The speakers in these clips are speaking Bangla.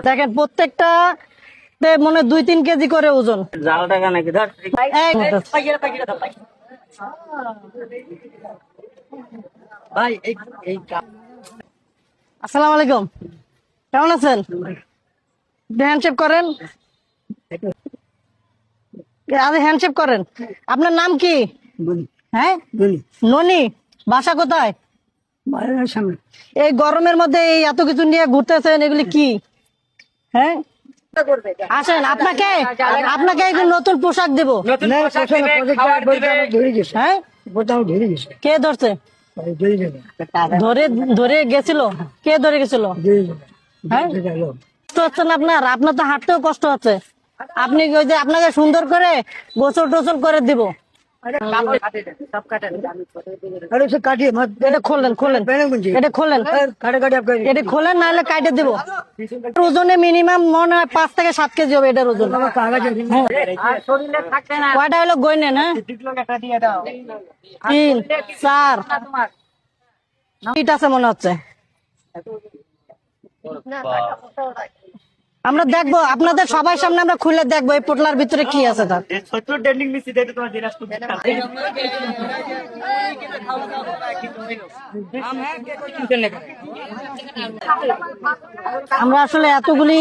দেখেন প্রত্যেকটা মনে 2-3 কেজি করে ওজন। আসসালামু আলাইকুম, কেমন আছেন? হ্যান্ডশেক করেন, হ্যান্ডশেক করেন। আপনার নাম কি? হ্যাঁ, ননি। বাসা কোথায়? এই গরমের মধ্যে এই এত কিছু নিয়ে ঘুরতেছেন, এগুলি কি? হ্যাঁ, আসেন, আপনাকে নতুন পোশাক দেব। হ্যাঁ, কে ধরছে? ধরে গেছিল? কে ধরে গেছিল? হ্যাঁ, কষ্ট হচ্ছে না আপনার? আপনার তো হাঁটতেও কষ্ট হচ্ছে। আপনি ওই যে আপনাকে সুন্দর করে গোসল টোসল করে দিব। খোলেন নাহলে কাটে দিব। ওজনে মিনিমাম মনে হয় 5 থেকে 7 কেজি হবে এটার ওজন। কয়টা হলো গই নেন? 3, 4 ফিট আছে মনে হচ্ছে। আমরা দেখবো, আপনাদের সবাই সামনে আমরা খুলে দেখবো এই পোটলার ভিতরে কি আছে। তার আমরা আসলে এতগুলি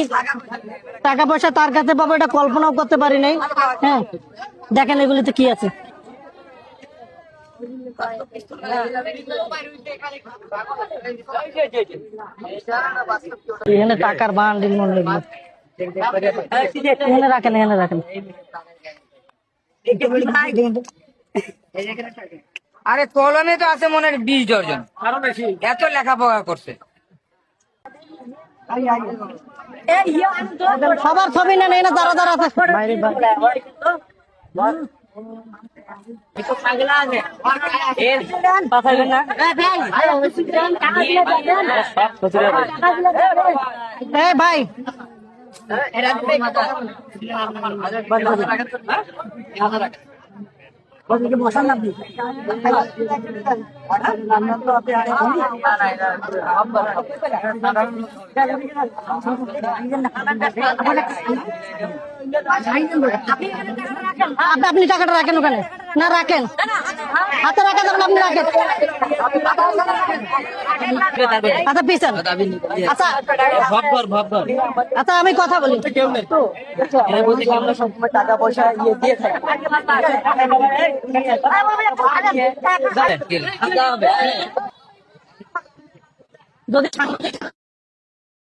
টাকা পয়সা তার কাছে পাবো এটা কল্পনাও করতে পারি নাই। হ্যাঁ, দেখেন এগুলিতে কি আছে। এখানে টাকার বান্ডিল মনে লাগলো। এখানে রাখেন, এখানে রাখেন। আরে কলমে তো আছে মনে হয় 20 ডজন, আরো বেশি। এত লেখাপড়া করছে। সবার ছবি নেন, এনে দাঁড়া দাঁড়া আছে। ভাই আপনি টাকাটা রাখেন ওখানে, না রাখেন হাতে রাখেন, আপনি রাখেন। আচ্ছা পিছন, আচ্ছা আচ্ছা আমি কথা বলি। টাকা পয়সা দিয়ে থাকে যদি